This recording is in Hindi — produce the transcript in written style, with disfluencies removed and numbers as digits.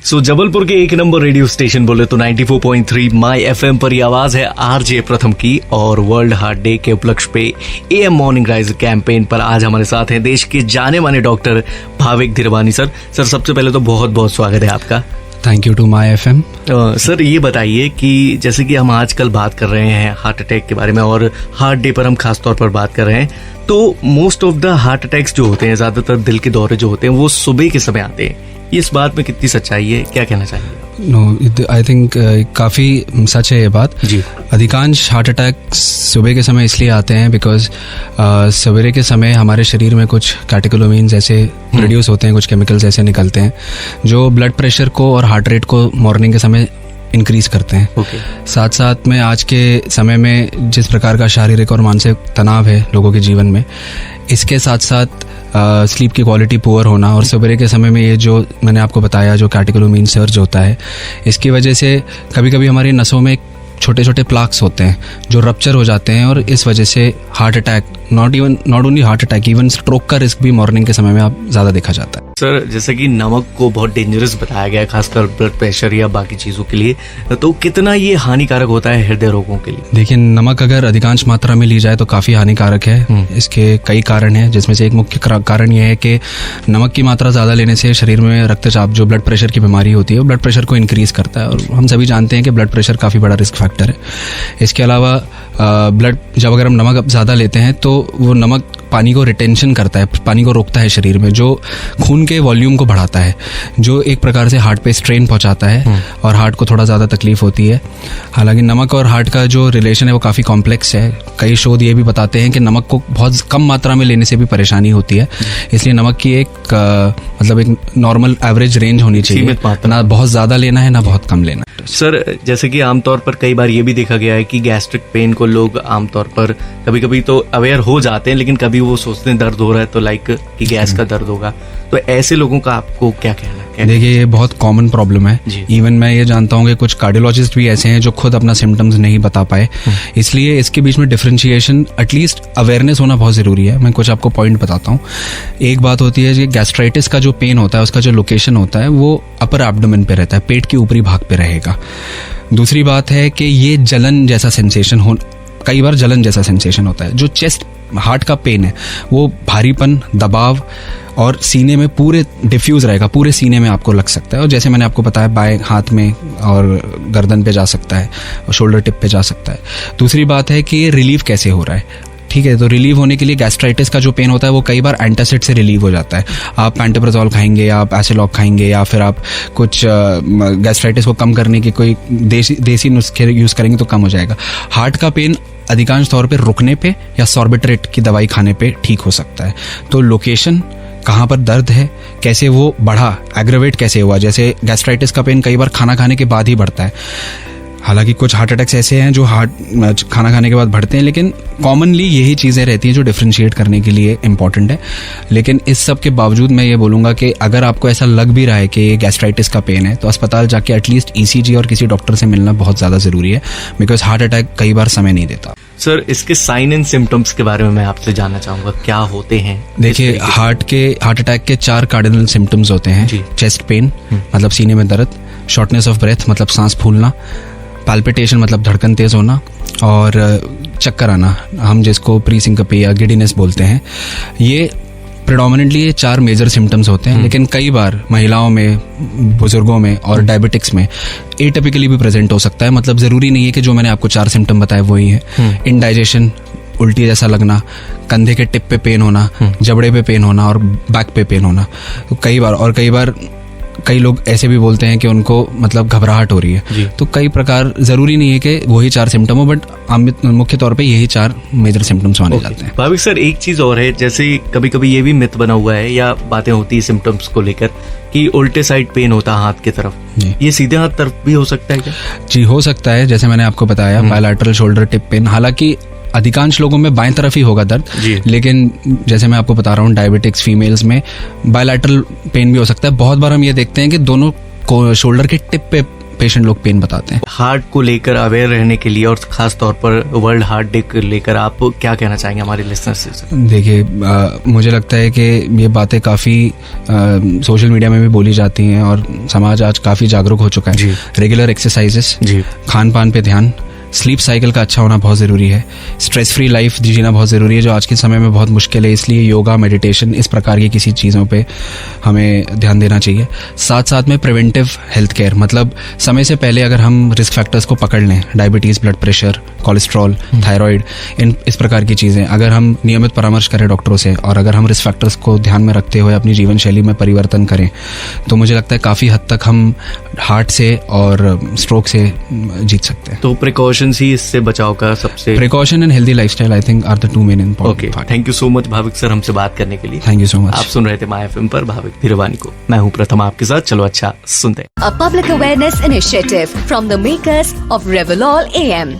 सो जबलपुर के एक नंबर रेडियो स्टेशन बोले तो 94.3 माई FM पर ये आवाज है आरजे प्रथम की। और वर्ल्ड हार्ट डे के उपलक्ष्य पे AM मॉर्निंग राइज कैंपेन पर आज हमारे साथ हैं देश के जाने माने डॉक्टर भाविक धीरवानी सर। सबसे पहले तो बहुत बहुत स्वागत है आपका। Thank you to my FM। Sir ये बताइए कि जैसे कि हम आजकल बात कर रहे हैं हार्ट अटैक के बारे में और हार्ट डे पर हम खास तौर पर बात कर रहे हैं, तो most of the heart attacks जो होते हैं, ज्यादातर दिल के दौरे जो होते हैं वो सुबह के समय आते हैं। इस बात में कितनी सच्चाई है, क्या कहना चाहिए? नो, आई थिंक काफ़ी सच है ये बात जी। अधिकांश हार्ट अटैक सुबह के समय इसलिए आते हैं बिकॉज सवेरे के समय हमारे शरीर में कुछ कैटेकोलोमीन्स ऐसे प्रोड्यूस होते हैं, कुछ केमिकल्स ऐसे निकलते हैं जो ब्लड प्रेशर को और हार्ट रेट को मॉर्निंग के समय इंक्रीज करते हैं। साथ साथ में आज के समय में जिस प्रकार का शारीरिक और मानसिक तनाव है लोगों के जीवन में, इसके साथ साथ स्लीप की क्वालिटी पुअर होना और सवेरे के समय में ये जो मैंने आपको बताया जो कैटेकोलोमीन सर्ज होता है, इसकी वजह से कभी कभी हमारी नसों में छोटे छोटे प्लाक्स होते हैं जो रप्चर हो जाते हैं और इस वजह से heart attack, not only heart attack, even stroke का रिस्क भी मॉर्निंग के समय में आप ज़्यादा देखा जाता है। सर जैसे कि नमक को बहुत डेंजरस बताया गया है खासकर ब्लड प्रेशर या बाकी चीज़ों के लिए, तो कितना ये हानिकारक होता है हृदय रोगों के लिए? देखिए, नमक अगर अधिकांश मात्रा में ली जाए तो काफ़ी हानिकारक है। इसके कई कारण हैं, जिसमें से एक मुख्य कारण ये है कि नमक की मात्रा ज़्यादा लेने से शरीर में रक्तचाप, जो ब्लड प्रेशर की बीमारी होती है, वो ब्लड प्रेशर को इंक्रीज़ करता है और हम सभी जानते हैं कि ब्लड प्रेशर काफ़ी बड़ा रिस्क फैक्टर है। इसके अलावा जब अगर हम नमक ज़्यादा लेते हैं तो वो नमक पानी को रिटेंशन करता है, पानी को रोकता है शरीर में, जो खून के वॉल्यूम को बढ़ाता है, जो एक प्रकार से हार्ट पे स्ट्रेन पहुंचाता है और हार्ट को थोड़ा ज़्यादा तकलीफ होती है। हालांकि नमक और हार्ट का जो रिलेशन है वो काफ़ी कॉम्प्लेक्स है। कई शोध ये भी बताते हैं कि नमक को बहुत कम मात्रा में लेने से भी परेशानी होती है, इसलिए नमक की एक नॉर्मल एवरेज रेंज होनी चाहिए, ना बहुत ज़्यादा लेना है ना बहुत कम लेना है। सर जैसे कि आमतौर पर कई बार ये भी देखा गया है कि गैस्ट्रिक पेन को लोग आमतौर पर कभी कभी तो अवेयर हो जाते हैं, लेकिन कभी वो सोचते हैं दर्द हो रहा है तो लाइक कि गैस का दर्द होगा, तो ऐसे लोगों का आपको क्या कहना है? देखिए, ये बहुत कॉमन प्रॉब्लम है। इवन मैं ये जानता हूँ कि कुछ कार्डियोलॉजिस्ट भी ऐसे हैं जो खुद अपना सिम्टम्स नहीं बता पाए, इसलिए इसके बीच में डिफरेंशिएशन, एटलीस्ट अवेयरनेस होना बहुत ज़रूरी है। मैं कुछ आपको पॉइंट बताता हूँ। एक बात होती है कि गैस्ट्राइटिस का जो पेन होता है, उसका जो लोकेशन होता है वो अपर एब्डोमेन पे रहता है, पेट के ऊपरी भाग पे रहेगा। दूसरी बात है कि ये जलन जैसा सेंसेशन कई बार जलन जैसा सेंसेशन होता है। जो चेस्ट हार्ट का पेन है वो भारीपन, दबाव और सीने में पूरे डिफ्यूज रहेगा, पूरे सीने में आपको लग सकता है। और जैसे मैंने आपको बताया, बाएं हाथ में और गर्दन पे जा सकता है और शोल्डर टिप पे जा सकता है। दूसरी बात है कि ये रिलीव कैसे हो रहा है। ठीक है, तो रिलीव होने के लिए गैस्ट्राइटिस का जो पेन होता है वो कई बार एंटासिड से रिलीव हो जाता है। आप पैंटोप्राजोल खाएंगे या आप एसिलॉक खाएंगे या फिर आप कुछ गैस्ट्राइटिस को कम करने की कोई देसी नुस्खे यूज़ करेंगे तो कम हो जाएगा। हार्ट का पेन अधिकांश तौर पे रुकने पे या सॉर्बिट्रेट की दवाई खाने पे ठीक हो सकता है। तो लोकेशन, कहाँ पर दर्द है, कैसे वो बढ़ा, एग्रेवेट कैसे हुआ, जैसे गैस्ट्राइटिस का पेन कई बार खाना खाने के बाद ही बढ़ता है। हालांकि कुछ हार्ट अटैक्स ऐसे हैं जो खाना खाने के बाद बढ़ते हैं, लेकिन कॉमनली यही चीज़ें रहती हैं जो डिफरेंशिएट करने के लिए इम्पॉर्टेंट है। लेकिन इस सब के बावजूद मैं ये बोलूँगा कि अगर आपको ऐसा लग भी रहा है कि ये गैस्ट्राइटिस का पेन है तो अस्पताल जाके एटलीस्ट ECG और किसी डॉक्टर से मिलना बहुत ज़्यादा ज़रूरी है, बिकॉज हार्ट अटैक कई बार समय नहीं देता। सर इसके साइन एंड सिम्टम्स के बारे में मैं आपसे जानना चाहूँगा, क्या होते हैं? देखिए, हार्ट अटैक के 4 कार्डिनल सिम्टम्स होते हैं। चेस्ट पेन मतलब सीने में दर्द, शॉर्टनेस ऑफ ब्रेथ मतलब सांस फूलना, पैल्पिटेशन मतलब धड़कन तेज होना और चक्कर आना, हम जिसको प्री सिंकपी या गिडीनेस बोलते हैं। ये प्रेडोमिनेंटली ये 4 मेजर सिम्टम्स होते हैं, लेकिन कई बार महिलाओं में, बुजुर्गों में और डायबिटिक्स में एटिपिकली भी प्रेजेंट हो सकता है। मतलब ज़रूरी नहीं है कि जो मैंने आपको 4 सिम्टम बताए वही है। इंडाइजेशन, उल्टी जैसा लगना, कंधे के टिप पे पेन होना, जबड़े पे पेन होना और बैक पे पेन होना। तो कई बार कई लोग ऐसे भी बोलते हैं कि उनको मतलब घबराहट हो रही है। तो कई प्रकार, ज़रूरी नहीं है कि वही 4 सिम्टम हो, बट मुख्य तौर पे यही 4 मेजर सिम्टम्स माने जाते हैं। भाविक सर, एक चीज़ और है, जैसे कभी कभी ये भी मिथ बना हुआ है या बातें होती है सिम्टम्स को लेकर कि उल्टे साइड पेन होता है हाथ की तरफ, ये सीधे हाथ तरफ भी हो सकता है क्या? जी, हो सकता है। जैसे मैंने आपको बताया, बायलैटरल शोल्डर टिप पेन, हालांकि अधिकांश लोगों में बाएं तरफ ही होगा दर्द, लेकिन जैसे मैं आपको बता रहा हूँ, डायबिटिक्स फीमेल्स में बायलैटरल पेन भी हो सकता है। बहुत बार हम ये देखते हैं कि दोनों को शोल्डर के टिप पे पेशेंट लोग पेन बताते हैं। हार्ट को लेकर अवेयर रहने के लिए और खास तौर पर वर्ल्ड हार्ट डे को लेकर आप क्या कहना चाहेंगे हमारे लिसनर्स से? देखिए, मुझे लगता है कि ये बातें काफ़ी सोशल मीडिया में भी बोली जाती हैं और समाज आज काफ़ी जागरूक हो चुका है। रेगुलर एक्सरसाइजेस, खान पान पे ध्यान, स्लीप साइकिल का अच्छा होना बहुत ज़रूरी है, स्ट्रेस फ्री लाइफ जीना बहुत ज़रूरी है जो आज के समय में बहुत मुश्किल है। इसलिए योगा, मेडिटेशन, इस प्रकार की किसी चीज़ों पे हमें ध्यान देना चाहिए। साथ साथ में प्रिवेंटिव हेल्थ केयर, मतलब समय से पहले अगर हम रिस्क फैक्टर्स को पकड़ लें, diabetes, blood pressure, cholesterol, thyroid, इस प्रकार की चीज़ें अगर हम नियमित परामर्श करें डॉक्टरों से और अगर हम रिस्क फैक्टर्स को ध्यान में रखते हुए अपनी जीवन शैली में परिवर्तन करें तो मुझे लगता है काफ़ी हद तक हम हार्ट से और स्ट्रोक से जीत सकते हैं। तो प्रिकॉशन ही इससे बचाव का सबसे precaution and healthy lifestyle I think are the two main important part. Thank you so much Bhavik sir हमसे बात करने के लिए। Thank you so much. आप सुन रहे थे माय एफएम पर भाविक धीरवानी को। मैं हूं प्रथम आपके साथ। चलो अच्छा सुनते हैं। A public awareness initiative from the makers of Revolol AM.